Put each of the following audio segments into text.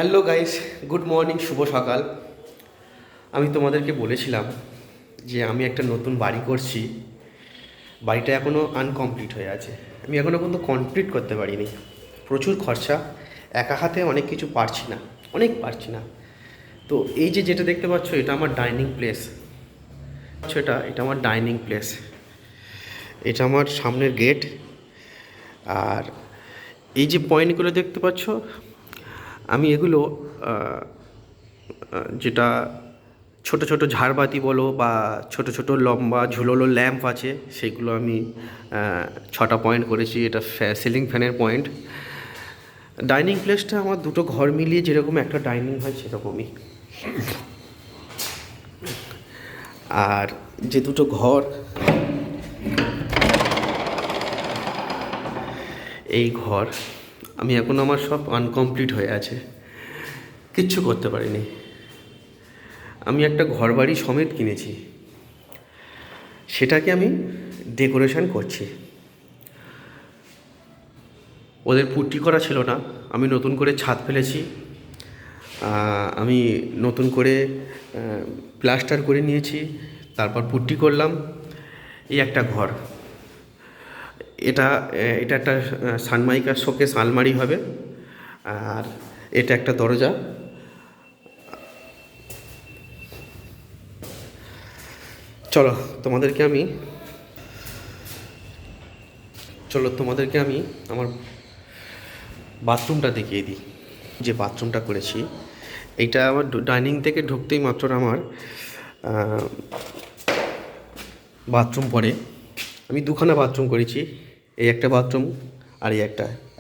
Hello guys, good morning, শুভ সকাল। আমি তোমাদেরকে বলেছিলাম যে আমি একটা নতুন বাড়ি করছি। বাড়িটা এখনও আনকমপ্লিট হয়ে আছে। আমি এখনও কিন্তু কমপ্লিট করতে পারিনি। প্রচুর খরচা, একা হাতে অনেক কিছু পারছি না, পারছি না। তো এই যে যেটা দেখতে পাচ্ছ, এটা আমার ডাইনিং প্লেস। এটা আমার ডাইনিং প্লেস। এটা আমার সামনের গেট। আর এই যে পয়েন্টগুলো দেখতে পাচ্ছ, আমি এগুলো যেটা ছোট ছোট ঝাড়বাতি বলো বা ছোট ছোট লম্বা ঝুলোলো ল্যাম্প আছে, সেগুলো আমি 6টা পয়েন্ট করেছি। এটা সিলিং ফ্যানের পয়েন্ট। ডাইনিং প্লেসটা আমার দুটো ঘর মিলিয়ে যেরকম একটা ডাইনিং হয় সেরকমই। আর যে দুটো ঘর, এই ঘর আমি এখন আমার সব আনকমপ্লিট হয়ে আছে, কিচ্ছু করতে পারিনি। আমি একটা ঘরবাড়ি সমেত কিনেছি, সেটাকে আমি ডেকোরেশন করছি। ওদের পুট্টি করা ছিল না, আমি নতুন করে ছাদ ফেলেছি। আমি নতুন করে প্লাস্টার করে নিয়েছি, তারপর পুট্টি করলাম। এই একটা ঘর, এটা এটা একটা সানমাইকার শোকেস আলমারি হবে। আর এটা একটা দরজা। চলো তোমাদেরকে আমি আমার বাথরুমটা দেখিয়ে দিই। যে বাথরুমটা করেছি, এইটা আমার ডাইনিং থেকে ঢুকতেই মাত্র আমার বাথরুম পড়ে। আমি দুখানা বাথরুম করেছি। এই একটা বাথরুম, আর এই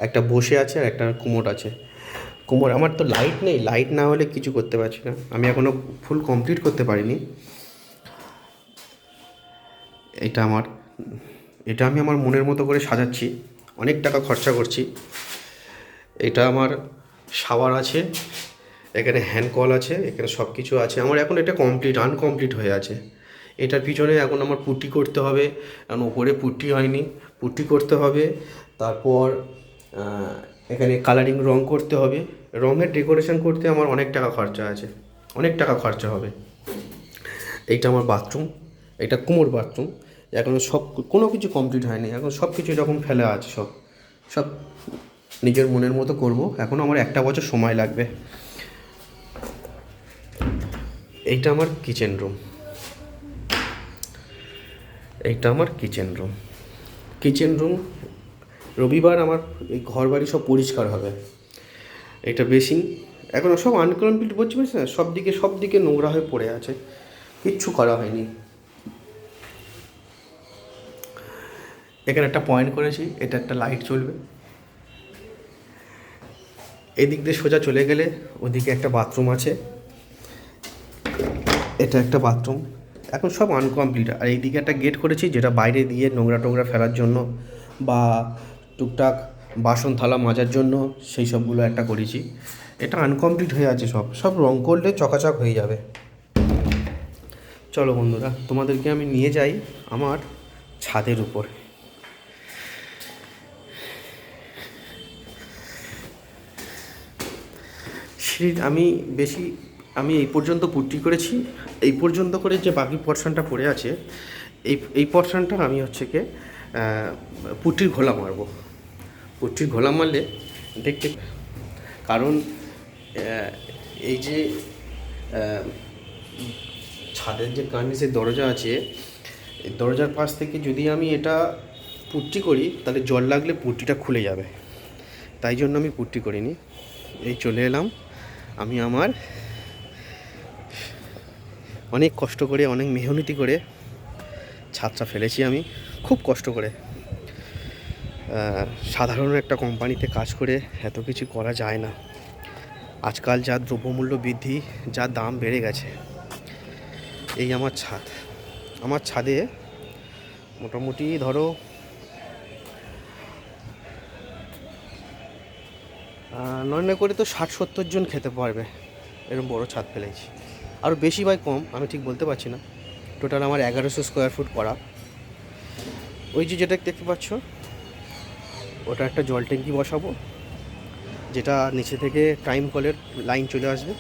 একটা বসে আছে, আর একটা কুমোড আছে। কুমোড আমার তো লাইট নেই, লাইট না হলে কিছু করতে পারছি না। আমি এখনও ফুল কমপ্লিট করতে পারিনি। এটা আমি আমার মনের মতো করে সাজাচ্ছি, অনেক টাকা খরচা করছি। এটা আমার শাওয়ার আছে, এখানে হ্যান্ড কল আছে, এখানে সব কিছু আছে। আমার এখন এটা আনকমপ্লিট হয়ে আছে। এটার পিছনে এখন আমার পুট্টি করতে হবে, কারণ ওপরে পুট্টি হয়নি, পুট্টি করতে হবে। তারপর এখানে কালারিং রং করতে হবে। রঙের ডেকোরেশন করতে আমার অনেক টাকা খরচা আছে, অনেক টাকা খরচা হবে। এইটা আমার বাথরুম, এটা কুমোর বাথরুম। এখন কোনো কিছু কমপ্লিট হয়নি, এখন সব কিছু এরকম ফেলা আছে। সব নিজের মনের মতো করব। এখন আমার 1 বছর সময় লাগবে। এইটা আমার কিচেন রুম। কিচেন রুম রবিবার আমার এই ঘর বাড়ি সব পরিষ্কার হবে। এটা বেসিন, এখন সব আনকমপ্লিট বলছি না, সব দিকে নোংরা হয়ে পড়ে আছে, কিচ্ছু করা হয়নি। এখানে একটা পয়েন্ট করেছি, এটা একটা লাইট জ্বলবে। এদিক দিয়ে সোজা চলে গেলে ওদিকে একটা বাথরুম আছে, এটা একটা বাথরুম। এখন সব আনকমপ্লিট। আর এইদিকে একটা গেট করেছি, যেটা বাইরে দিয়ে নোংরা টোংরা ফেলার জন্য বা টুকটাক বাসন থালা মাজার জন্য, সেই সবগুলো একটা করেছি। এটা আনকমপ্লিট হয়ে আছে, সব রং করলে চকাচক হয়ে যাবে। চলো বন্ধুরা, তোমাদেরকে আমি নিয়ে যাই আমার ছাদের উপর। আমি এই পর্যন্ত পুট্টি করেছি। এই পর্যন্ত করে যে বাকি পোর্শনটা পড়ে আছে, এই পোর্শনটা আমি পুট্টির ঘোলা মারবো। পুট্টির ঘোলা মারলে দেখতে, কারণ এই যে ছাদের যে কার্নিসের দরজা আছে, এই দরজার পাশ থেকে যদি আমি এটা পুট্টি করি, তাহলে জল লাগলে পুট্টিটা খুলে যাবে। তাই জন্য আমি পুট্টি করিনি। এই চলে এলাম আমি আমার অনেক কষ্ট করে, অনেক মেহনতি করে ছাদটা ফেলেছি। আমি খুব কষ্ট করে। সাধারণ একটা কোম্পানিতে কাজ করে এত কিছু করা যায় না। আজকাল যা দ্রব্যমূল্য বৃদ্ধি, যা দাম বেড়ে গেছে। এই আমার ছাদে মোটামুটি ধরো 9 করে তো 60-70 জন খেতে পারবে, এরকম বড় ছাদ ফেলেছি। আরও বেশি বা কম আমি ঠিক বলতে পারছি না। টোটাল আমার 1100 স্কোয়ার ফুট করা। ওই যে যেটা দেখতে পাচ্ছ, ওটা একটা জল ট্যাঙ্কি বসাবো। যেটা নিচে থেকে টাইম কলের লাইন চলে আসবে।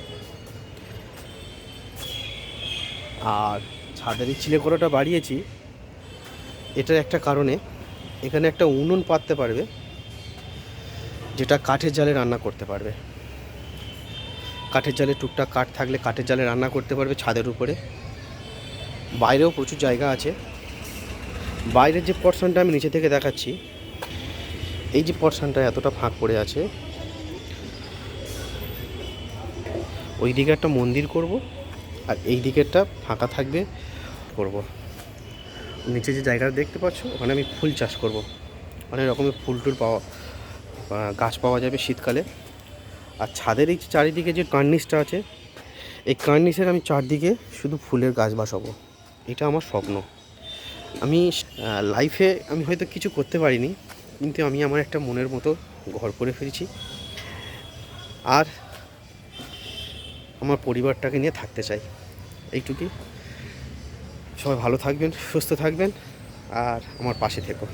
আর ছাদের এই চিলে কড়াটা বাড়িয়েছি এটার একটা কারণে, এখানে একটা উনুন পাততে পারবে, যেটা কাঠের জালে রান্না করতে পারবে। কাঠের জালে টুকটাক কাঠ থাকলে কাঠের জালে রান্না করতে পারবে ছাদের উপরে। বাইরেও প্রচুর জায়গা আছে। বাইরের যে পোর্শনটা আমি নিচে থেকে দেখাচ্ছি, এই যে পোর্শনটা এতটা ফাঁক পড়ে আছে, ওই দিকে একটা মন্দির করব, আর এই দিকেরটা ফাঁকা থাকবে করব। নিচে যে জায়গাটা দেখতে পাচ্ছ ওখানে আমি ফুল চাষ করব। অনেক রকমের ফুল টুল গাছ পাওয়া যাবে শীতকালে। আর ছাদের এই চারিদিকে যে কার্নিশটা আছে, এই কার্নিশের আমি চারদিকে শুধু ফুলের গাছ বসাবো। এটা আমার স্বপ্ন। আমি লাইফে আমি হয়তো কিছু করতে পারিনি, কিন্তু আমি আমার একটা মনের মতো ঘর করে ফেলেছি। আর আমার পরিবারটাকে নিয়ে থাকতে চাই, এইটুকুই। সবাই ভালো থাকবেন, সুস্থ থাকবেন, আর আমার পাশে থেকো।